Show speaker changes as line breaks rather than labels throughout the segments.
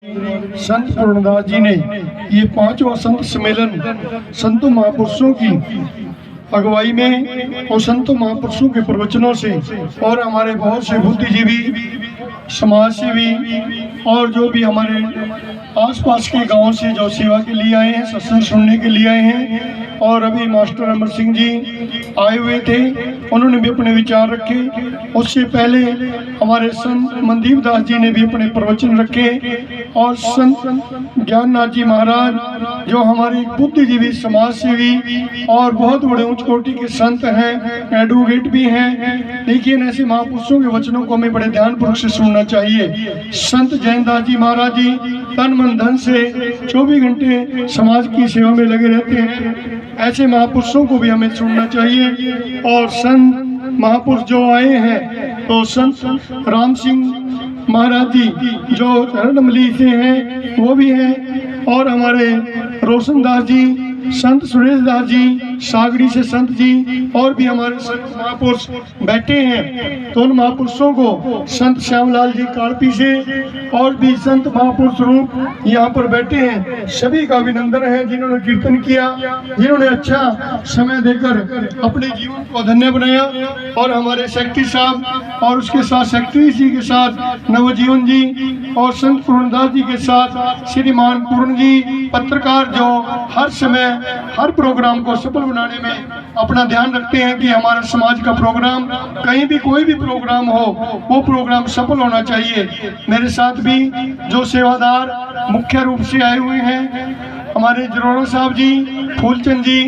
संत पूर्णदास जी ने ये 5वां संत सम्मेलन संतों महापुरुषों की अगुवाई में और संतों महापुरुषों के प्रवचनों से और हमारे बहुत से बुद्धिजीवी, समाज सेवी और जो भी हमारे आसपास के गांव से जो सेवा के लिए आए हैं, सत्संग सुनने के लिए आए हैं। और अभी मास्टर अमर सिंह जी आए हुए थे, उन्होंने भी अपने विचार रखे। उससे पहले हमारे संत मनदीप दास जी ने भी अपने प्रवचन रखे और संत ज्ञाननाथ जी महाराज जो हमारे बुद्धिजीवी, समाज सेवी और बहुत बड़े उच्च कोटि के संत हैं, एडवोकेट भी हैं। देखिए, ऐसे महापुरुषों के वचनों को हमें बड़े ध्यानपूर्वक से सुनना चाहिए। संत जयंतदास जी महाराज जी तन मन धन से 24 घंटे समाज की सेवा में लगे रहते हैं। ऐसे महापुरुषों को भी हमें सुनना चाहिए। और संत महापुरुष जो आए हैं तो संत राम सिंह महाराज जी जो हरडमली से हैं वो भी हैं, और हमारे रोशन दास जी, संत सुरेश दास जी सागरी से संत जी, और भी हमारे संत महापुरुष बैठे हैं। तो उन महापुरुषों को संत श्यामलाल जी काड़पी से और भी संत महापुरुष रूप यहाँ पर बैठे हैं, सभी का अभिनंदन है जिन्होंने कीर्तन किया, जिन्होंने अच्छा समय देकर अपने जीवन को धन्य बनाया। और हमारे सेक्रेटरी साहब और उसके साथ सेक्रेटरी जी के साथ नवजीवन जी और संत पूर्णदास जी के साथ श्रीमान पूर्ण जी, पत्रकार जो हर समय हर प्रोग्राम को सफल बनाने में अपना ध्यान रखते हैं कि हमारे समाज का प्रोग्राम, कहीं भी कोई भी प्रोग्राम हो, वो प्रोग्राम सफल होना चाहिए। मेरे साथ भी जो सेवादार मुख्य रूप से आए हुए हैं, हमारे जरोड़ा साहब जी, फूलचंद जी,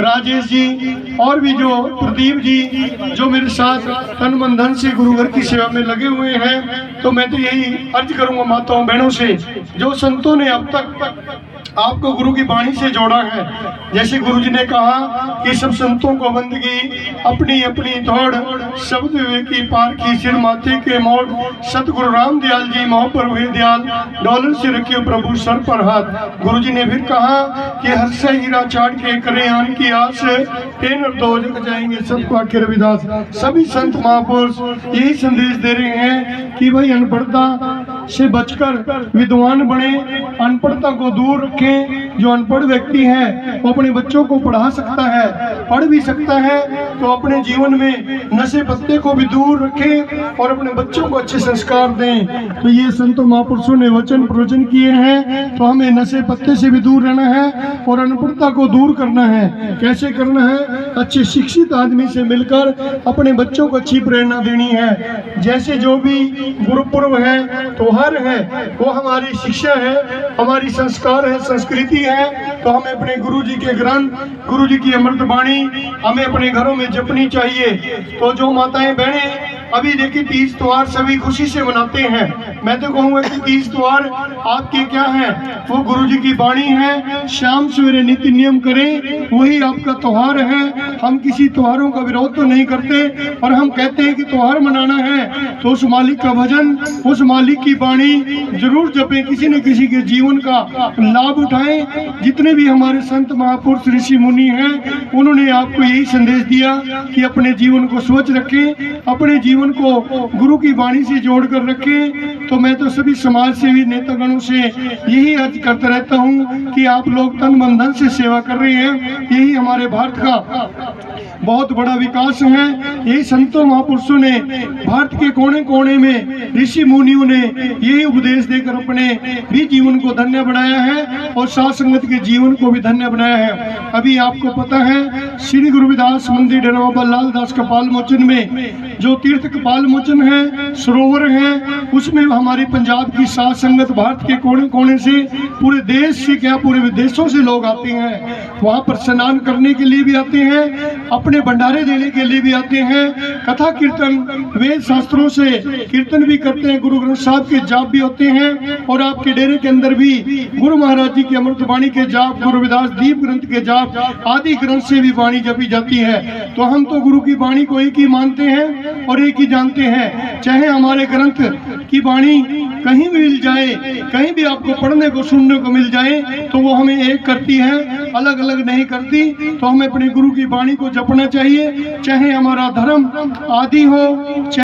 राजेश जी और भी जो प्रदीप जी जो मेरे साथ तन मन धन से गुरु घर की सेवा में लगे हुए हैं। तो मैं तो यही अर्ज करूंगा माताओं बहनों से, जो संतों ने अब तक आपको गुरु की वाणी से जोड़ा है, जैसे गुरु जी ने कहा कि सब संतों को बंदगी अपनी अपनी दौड़, शब्द विवेकी पार की सिर माथे के मोड़, सतगुरु राम दयाल जी मोह पर हुए दयाल, डॉलर से रखियो प्रभु सर पर हाथ। गुरु जी ने फिर कहा कि हर्ष हीरा चाट के करे आन की आस, टेन दो जग जाएंगे सबको आके रविदास। सभी संत महापुरुष यही संदेश दे रहे हैं कि भाई अनपढ़ता से बचकर विद्वान बने, अनपढ़ता को दूर रखें। जो अनपढ़ व्यक्ति है वो अपने बच्चों को पढ़ा सकता है, पढ़ भी सकता है, तो अपने जीवन में नशे पत्ते को भी दूर रखें और अपने बच्चों को अच्छे संस्कार दें। तो ये संतों महापुरुषों ने वचन प्रवचन किए हैं, तो हमें नशे पत्ते से भी दूर रहना है और अनपढ़ता को दूर करना है। कैसे करना है? अच्छे शिक्षित आदमी से मिलकर अपने बच्चों को अच्छी प्रेरणा देनी है। जैसे जो भी गुरुपर्व है, त्योहार है, वो हमारी शिक्षा है, हमारी संस्कार है, संस्कृति है। तो हमें अपने गुरु जी के ग्रंथ, गुरु जी की अमृत वाणी हमें अपने घरों में जपनी चाहिए। तो जो माताएं बहनें अभी देखिए तीज त्योहार सभी खुशी से मनाते हैं, मैं तो कहूँगा कि तीज त्योहार आपके क्या है, वो गुरु जी की वाणी है। शाम सवेरे नित्य नियम करें, वही आपका त्योहार है। हम किसी त्योहारों का विरोध तो नहीं करते, और हम कहते हैं कि त्योहार मनाना है तो उस मालिक का भजन, उस मालिक की वाणी जरूर जपें, किसी न किसी के जीवन का लाभ उठाएं। जितने भी हमारे संत महापुरुष ऋषि मुनि हैं, उन्होंने आपको यही संदेश दिया कि अपने जीवन को स्वच्छ रखें, अपने जीवन को गुरु की वाणी से जोड़ कर रखें। तो मैं तो सभी समाज सेवी नेतागणों से यही अर्ज करता रहता हूँ कि आप लोग तन मन धन से सेवा कर रहे हैं, यही हमारे भारत का बहुत बड़ा विकास है। यही संतों महापुरुषों ने भारत के कोने कोने में, ऋषि मुनियों ने यही उपदेश देकर अपने भी जीवन को धन्य बनाया है और साथ संगत के जीवन को भी धन्य बनाया है। अभी आपको पता है श्री गुरु रविदास मंदिर डेरा बाबा लाल दास कपाल मोचन में जो तीर्थ कपाल मोचन है, सरोवर है, उसमें हमारी पंजाब की साथ संगत भारत के कोने कोने से, पूरे देश से क्या पूरे विदेशों से लोग आते हैं। वहाँ पर स्नान करने के लिए भी आते हैं, अपने भंडारे देने के लिए भी आते हैं, कथा कीर्तन वेद शास्त्रों से कीर्तन भी करते हैं, गुरु ग्रंथ साहब के जाप भी होते हैं। और आपके डेरे के अंदर भी गुरु महाराज जी की अमृत वाणी के जाप, गुरु रविदास दीप ग्रंथ के जाप आदि ग्रंथ से भी वाणी जपी जाती है। तो हम तो गुरु की वाणी को एक ही मानते हैं और एक ही जानते हैं। चाहे हमारे ग्रंथ की वाणी कहीं भी मिल जाए, कहीं भी आपको पढ़ने को सुनने को मिल जाए, तो वो हमें एक करती है, अलग अलग नहीं करती। तो हमें अपने गुरु की वाणी को जपना चाहिए, चाहे हमारा धर्म आदि हो, चाहे